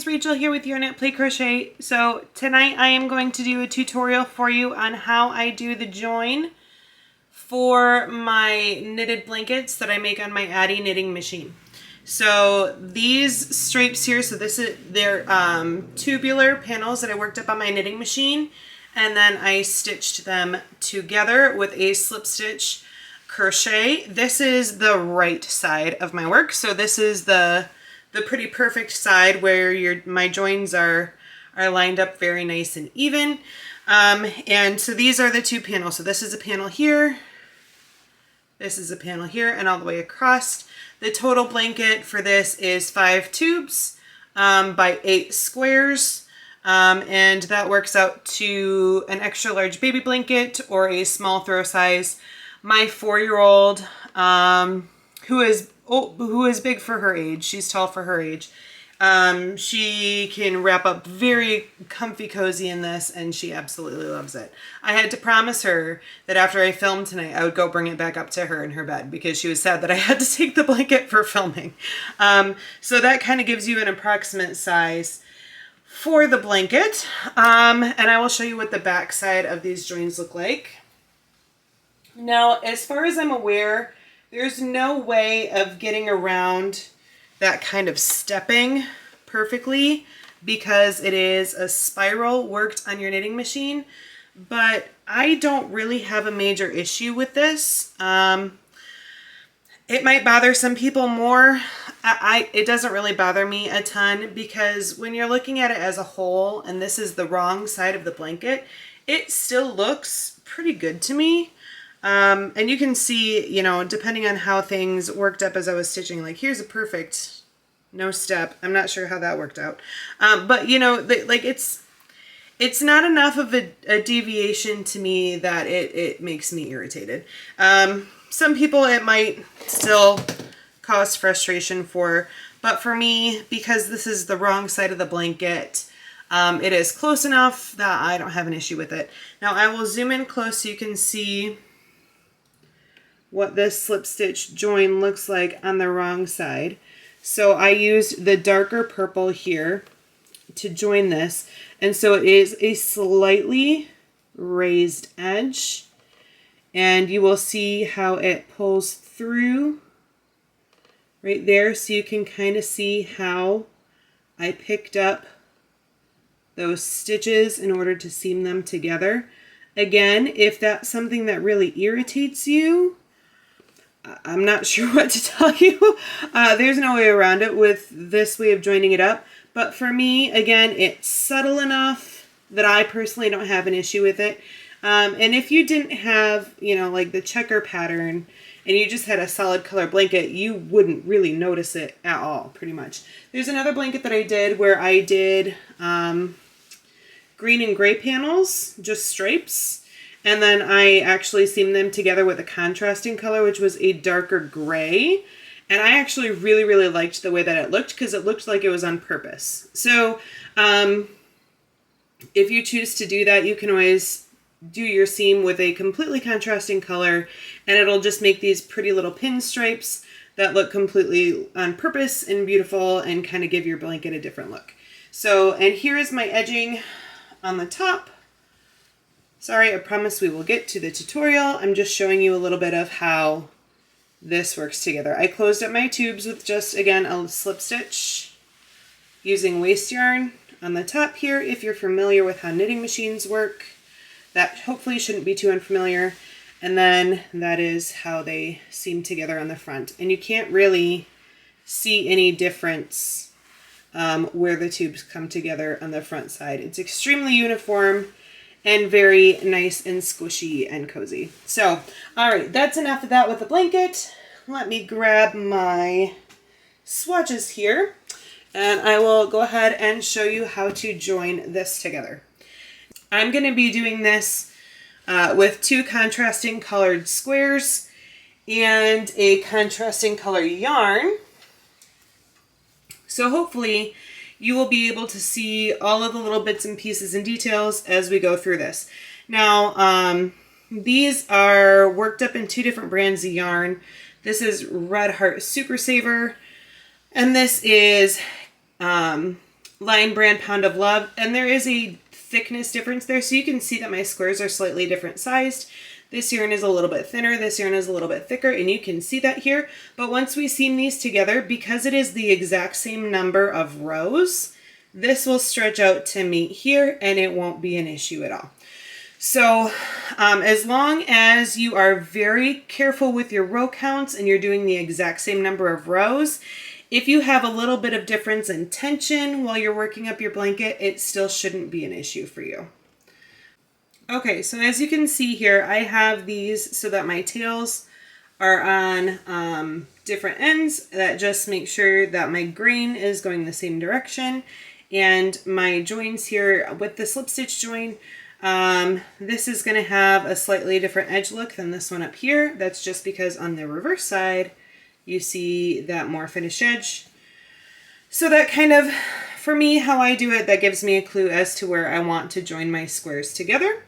guys, Rachel here with Your Knit Play Crochet. So tonight I am going to do a tutorial for you on how I do the join for my knitted blankets that I make on my Addi Knitting Machine. So these stripes here, they're tubular panels that I worked up on my knitting machine, and then I stitched them together with a slip stitch crochet. This is the right side of my work. So this is the pretty perfect side where my joins are lined up very nice and even. And so these are the two panels. So this is a panel here, this is a panel here, and all the way across. The total blanket for this is 5 tubes by 8 squares. And that works out to an extra large baby blanket or a small throw size. My 4-year-old, who is big for her age, she's tall for her age, she can wrap up very comfy cozy in this, and she absolutely loves it. I had to promise her that after I filmed tonight, I would go bring it back up to her in her bed because she was sad that I had to take the blanket for filming. So that kind of gives you an approximate size for the blanket. And I will show you what the back side of these joins look like. Now, as far as I'm aware, there's no way of getting around that kind of stepping perfectly because it is a spiral worked on your knitting machine, but I don't really have a major issue with this. It might bother some people more. It doesn't really bother me a ton because when you're looking at it as a whole, and this is the wrong side of the blanket, it still looks pretty good to me. And you can see, you know, depending on how things worked up as I was stitching, like here's a perfect no step. I'm not sure how that worked out. But you know, it's not enough of a deviation to me that it makes me irritated. Some people it might still cause frustration for, but for me, because this is the wrong side of the blanket, it is close enough that I don't have an issue with it. Now I will zoom in close so you can see what this slip stitch join looks like on the wrong side. So I used the darker purple here to join this, and so it is a slightly raised edge, and you will see how it pulls through right there, so you can kind of see how I picked up those stitches in order to seam them together. Again, if that's something that really irritates you, I'm not sure what to tell you. There's no way around it with this way of joining it up. But for me, again, it's subtle enough that I personally don't have an issue with it. And if you didn't have, you know, like the checker pattern and you just had a solid color blanket, you wouldn't really notice it at all, pretty much. There's another blanket that I did where I did green and gray panels, just stripes. And then I actually seamed them together with a contrasting color, which was a darker gray. And I actually really, really liked the way that it looked because it looked like it was on purpose. So if you choose to do that, you can always do your seam with a completely contrasting color, and it'll just make these pretty little pinstripes that look completely on purpose and beautiful and kind of give your blanket a different look. So, and here is my edging on the top. Sorry, I promise we will get to the tutorial. I'm just showing you a little bit of how this works together. I closed up my tubes with just, again, a slip stitch using waste yarn on the top here. If you're familiar with how knitting machines work, that hopefully shouldn't be too unfamiliar. And then that is how they seam together on the front. And you can't really see any difference where the tubes come together on the front side. It's extremely uniform and very nice and squishy and cozy. So, all right, that's enough of that with the blanket. Let me grab my swatches here, and I will go ahead and show you how to join this together. I'm going to be doing this with 2 contrasting colored squares and a contrasting color yarn. So hopefully you will be able to see all of the little bits and pieces and details as we go through this. Now, these are worked up in 2 different brands of yarn. This is Red Heart Super Saver, and this is Line Brand Pound of Love, and there is a thickness difference there, so you can see that my squares are slightly different sized. This yarn is a little bit thinner, this yarn is a little bit thicker, and you can see that here. But once we seam these together, because it is the exact same number of rows, this will stretch out to meet here and it won't be an issue at all. So as long as you are very careful with your row counts and you're doing the exact same number of rows, if you have a little bit of difference in tension while you're working up your blanket, it still shouldn't be an issue for you. Okay, so as you can see here, I have these so that my tails are on different ends. That just makes sure that my grain is going the same direction. And my joins here with the slip stitch join, this is going to have a slightly different edge look than this one up here. That's just because on the reverse side, you see that more finished edge. So that kind of, for me, how I do it, that gives me a clue as to where I want to join my squares together.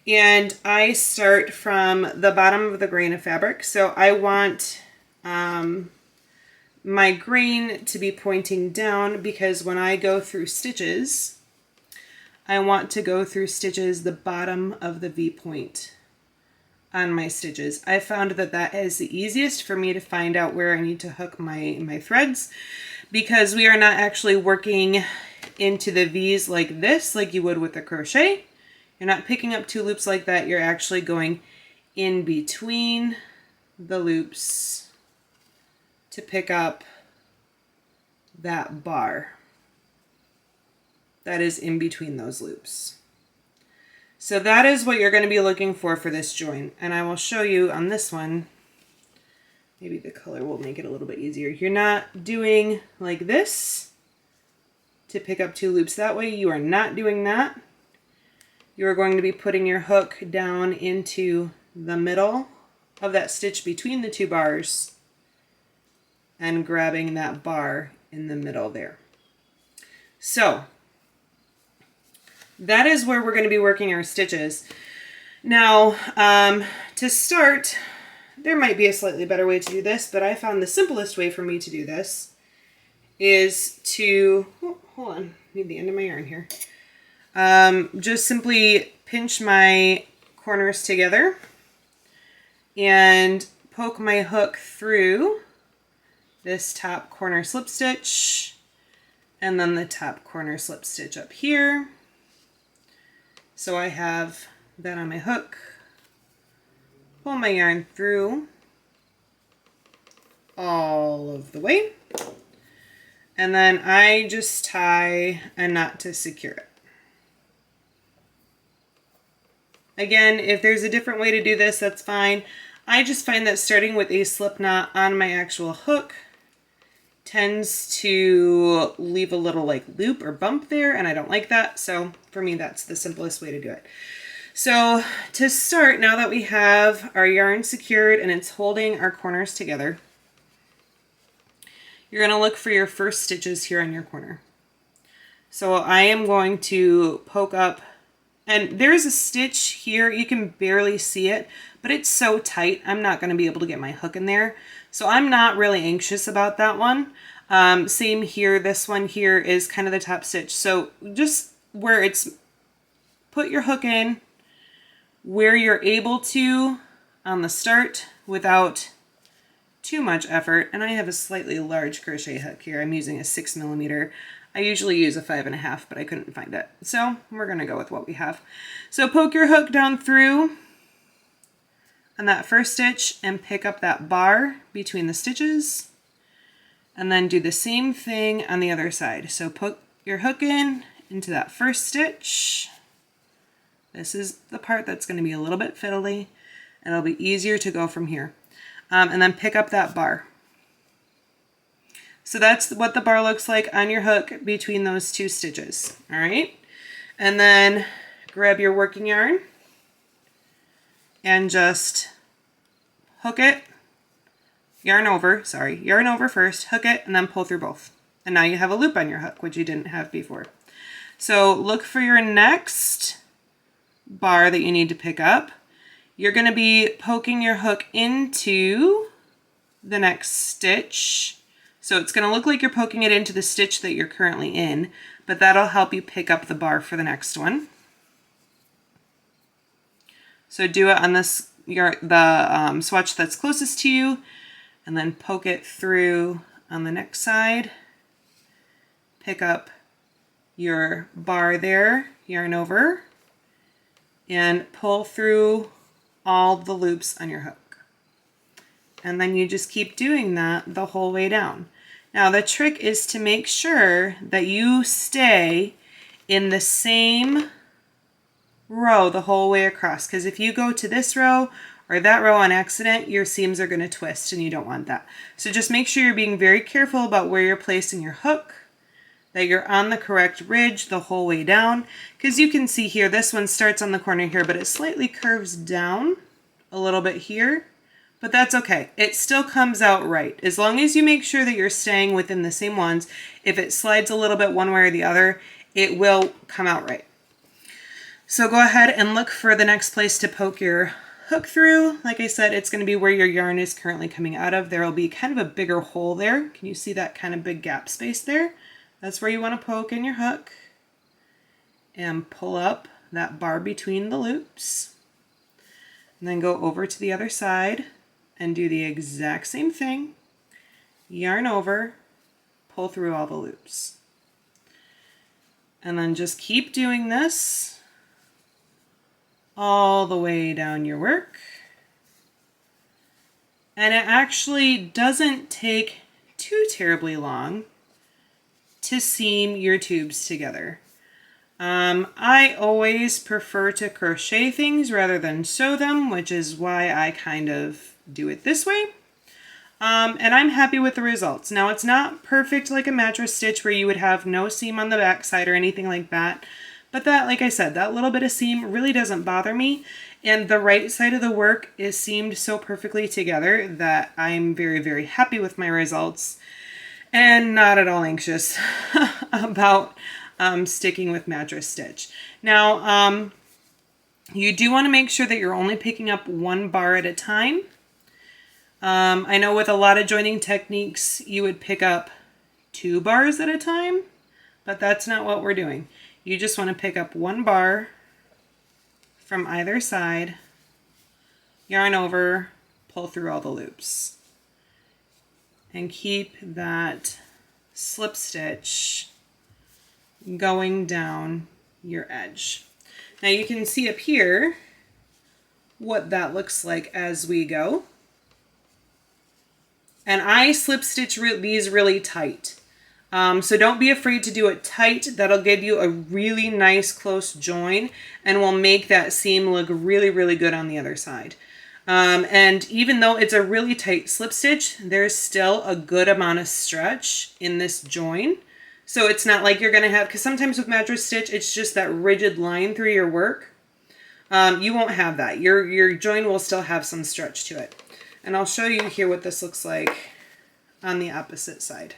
And I start from the bottom of the grain of fabric. So I want my grain to be pointing down, because when I go through stitches, I want to go through stitches the bottom of the V point on my stitches. I found that that is the easiest for me to find out where I need to hook my threads, because we are not actually working into the V's like this, like you would with a crochet. You're not picking up two loops like that. You're actually going in between the loops to pick up that bar that is in between those loops. So that is what you're going to be looking for this join. And I will show you on this one. Maybe the color will make it a little bit easier. You're not doing like this to pick up two loops that way. You are not doing that. You're going to be putting your hook down into the middle of that stitch between the two bars and grabbing that bar in the middle there. So that is where we're going to be working our stitches. Now, to start, there might be a slightly better way to do this, but I found the simplest way for me to do this is to, oh, hold on, I need the end of my yarn here. Just simply pinch my corners together and poke my hook through this top corner slip stitch and then the top corner slip stitch up here. So I have that on my hook, pull my yarn through all of the way, and then I just tie a knot to secure it. Again, if there's a different way to do this, that's fine. I just find that starting with a slip knot on my actual hook tends to leave a little like loop or bump there, and I don't like that. So for me, that's the simplest way to do it. So to start, now that we have our yarn secured and it's holding our corners together, you're going to look for your first stitches here on your corner. So I am going to poke up, and there's a stitch here. You can barely see it, but it's so tight, I'm not going to be able to get my hook in there. So I'm not really anxious about that one. Same here. This one here is kind of the top stitch. So just where it's, put your hook in where you're able to on the start without too much effort. And I have a slightly large crochet hook here. I'm using a 6mm. I usually use a 5.5, but I couldn't find it. So we're going to go with what we have. So poke your hook down through on that first stitch and pick up that bar between the stitches, and then do the same thing on the other side. So put your hook in into that first stitch. This is the part that's going to be a little bit fiddly, and it'll be easier to go from here. And then pick up that bar. So that's what the bar looks like on your hook between those two stitches. All right. And then grab your working yarn and just hook it, yarn over first, hook it, and then pull through both. And now you have a loop on your hook, which you didn't have before. So look for your next bar that you need to pick up. You're going to be poking your hook into the next stitch. So it's going to look like you're poking it into the stitch that you're currently in, but that'll help you pick up the bar for the next one. So do it on this the swatch that's closest to you, and then poke it through on the next side. Pick up your bar there, yarn over, and pull through all the loops on your hook. And then you just keep doing that the whole way down. Now the trick is to make sure that you stay in the same row the whole way across, because if you go to this row or that row on accident, your seams are going to twist and you don't want that. So just make sure you're being very careful about where you're placing your hook, that you're on the correct ridge the whole way down, because you can see here this one starts on the corner here, but it slightly curves down a little bit here, but that's okay. It still comes out right as long as you make sure that you're staying within the same ones. If it slides a little bit one way or the other, it will come out right. So go ahead and look for the next place to poke your hook through. Like I said, it's going to be where your yarn is currently coming out of. There will be kind of a bigger hole there. Can you see that kind of big gap space there? That's where you want to poke in your hook and pull up that bar between the loops. And then go over to the other side and do the exact same thing. Yarn over, pull through all the loops. And then just keep doing this all the way down your work. And it actually doesn't take too terribly long to seam your tubes together. I always prefer to crochet things rather than sew them, which is why I kind of do it this way. And I'm happy with the results. Now it's not perfect like a mattress stitch where you would have no seam on the back side or anything like that. But that, like I said, that little bit of seam really doesn't bother me. And the right side of the work is seamed so perfectly together that I'm very, very happy with my results and not at all anxious about sticking with mattress stitch. Now, you do want to make sure that you're only picking up one bar at a time. I know with a lot of joining techniques, you would pick up 2 bars at a time, but that's not what we're doing. You just want to pick up one bar from either side, yarn over, pull through all the loops, and keep that slip stitch going down your edge. Now you can see up here what that looks like as we go. And I slip stitch these really tight. So don't be afraid to do it tight. That'll give you a really nice close join and will make that seam look really, really good on the other side. And even though it's a really tight slip stitch, there's still a good amount of stretch in this join. So it's not like you're going to have, because sometimes with mattress stitch, it's just that rigid line through your work. You won't have that. Your join will still have some stretch to it. And I'll show you here what this looks like on the opposite side.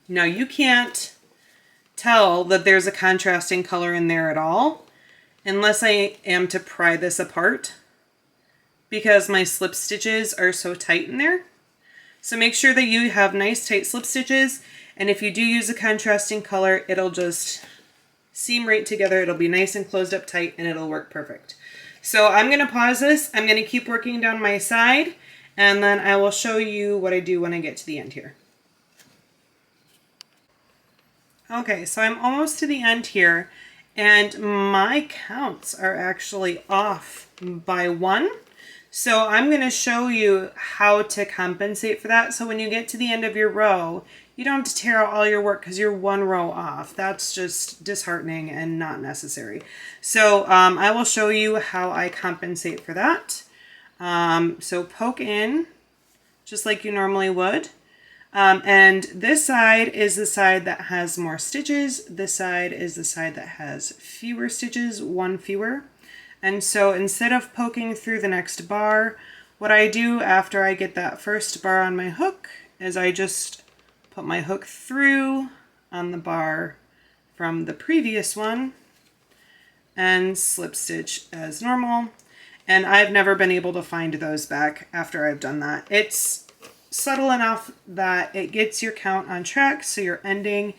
Now you can't tell that there's a contrasting color in there at all unless I am to pry this apart because my slip stitches are so tight in there. So make sure that you have nice tight slip stitches, and if you do use a contrasting color, it'll just seam right together. It'll be nice and closed up tight and it'll work perfect. So I'm going to pause this. I'm going to keep working down my side, and then I will show you what I do when I get to the end here. Okay, so I'm almost to the end here, and my counts are actually off by 1. So I'm going to show you how to compensate for that. So when you get to the end of your row, you don't have to tear out all your work because you're 1 row off. That's just disheartening and not necessary. So I will show you how I compensate for that. So poke in just like you normally would. And this side is the side that has more stitches. This side is the side that has fewer stitches, 1 fewer. And so instead of poking through the next bar, what I do after I get that first bar on my hook is I just put my hook through on the bar from the previous one and slip stitch as normal. And I've never been able to find those back after I've done that. It's subtle enough that it gets your count on track so you're ending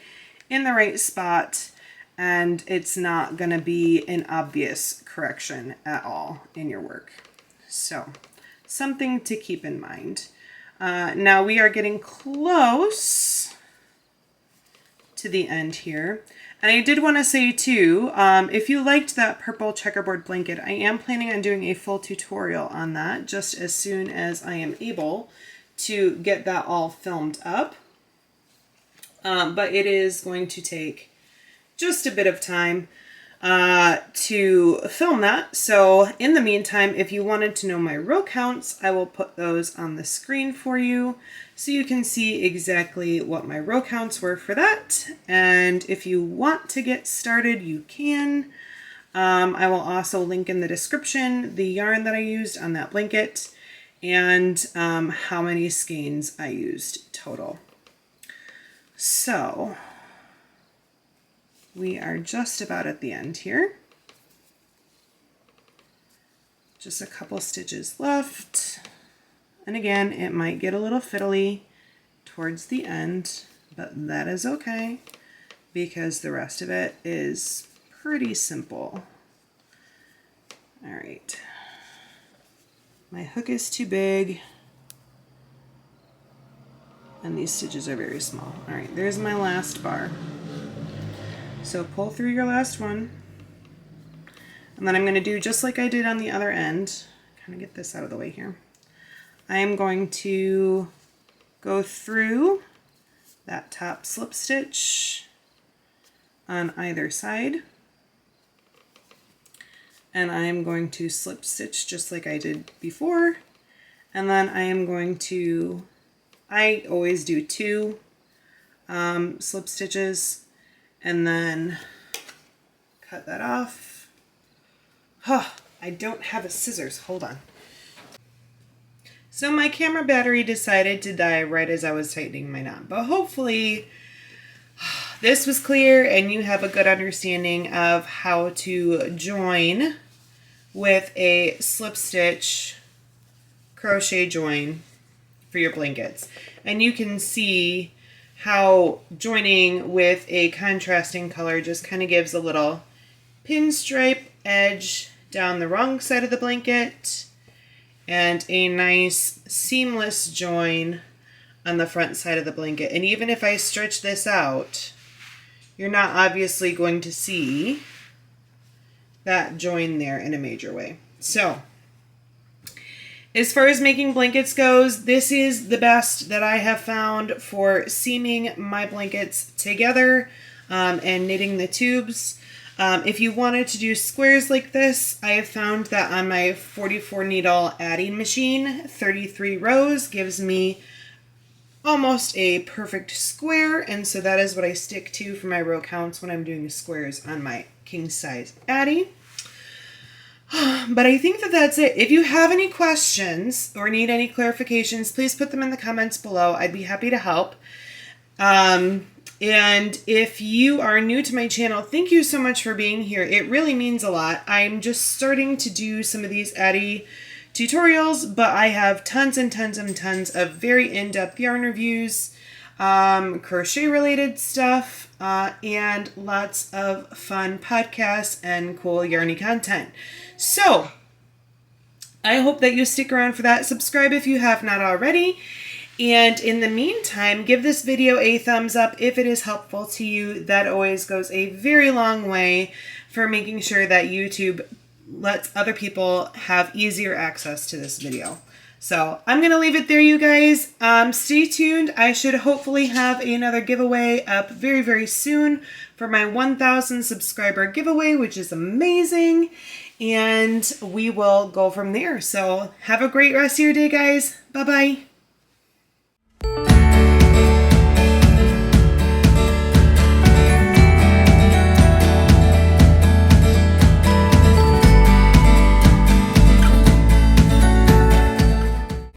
in the right spot and it's not going to be an obvious correction at all in your work. So something to keep in mind. Now we are getting close to the end here. And I did want to say too, if you liked that purple checkerboard blanket, I am planning on doing a full tutorial on that just as soon as I am able to get that all filmed up. But it is going to take just a bit of time to film that. So in the meantime, if you wanted to know my row counts, I will put those on the screen for you so you can see exactly what my row counts were for that. And if you want to get started, you can. I will also link in the description the yarn that I used on that blanket and how many skeins I used total. So we are just about at the end here. Just a couple stitches left. And again, it might get a little fiddly towards the end, but that is okay because the rest of it is pretty simple. All right. My hook is too big and these stitches are very small. All right, there's my last bar. So pull through your last one. And then I'm going to do just like I did on the other end. Kind of get this out of the way here. I am going to go through that top slip stitch on either side. And I am going to slip stitch just like I did before. And then I am going to, I always do 2 slip stitches and then cut that off. Oh, I don't have a scissors, hold on. So my camera battery decided to die right as I was tightening my knot, but hopefully this was clear and you have a good understanding of how to join with a slip stitch crochet join for your blankets. And you can see how joining with a contrasting color just kind of gives a little pinstripe edge down the wrong side of the blanket and a nice seamless join on the front side of the blanket. And even if I stretch this out, you're not obviously going to see that join there in a major way. So as far as making blankets goes, this is the best that I have found for seaming my blankets together and knitting the tubes. If you wanted to do squares like this, I have found that on my 44 needle Addi machine, 33 rows gives me almost a perfect square, and so that is what I stick to for my row counts when I'm doing squares on my king size Addi. But I think that that's it. If you have any questions or need any clarifications, please put them in the comments below. I'd be happy to help. And if you are new to my channel, thank you so much for being here. It really means a lot. I'm just starting to do some of these Addi tutorials, but I have tons and tons and tons of very in-depth yarn reviews, crochet related stuff, and lots of fun podcasts and cool yarny content. So I hope that you stick around for that. Subscribe if you have not already. And in the meantime, give this video a thumbs up if it is helpful to you. That always goes a very long way for making sure that YouTube lets other people have easier access to this video. So I'm going to leave it there, you guys. Stay tuned. I should hopefully have another giveaway up very, very soon for my 1,000 subscriber giveaway, which is amazing. And we will go from there. So have a great rest of your day, guys. Bye-bye.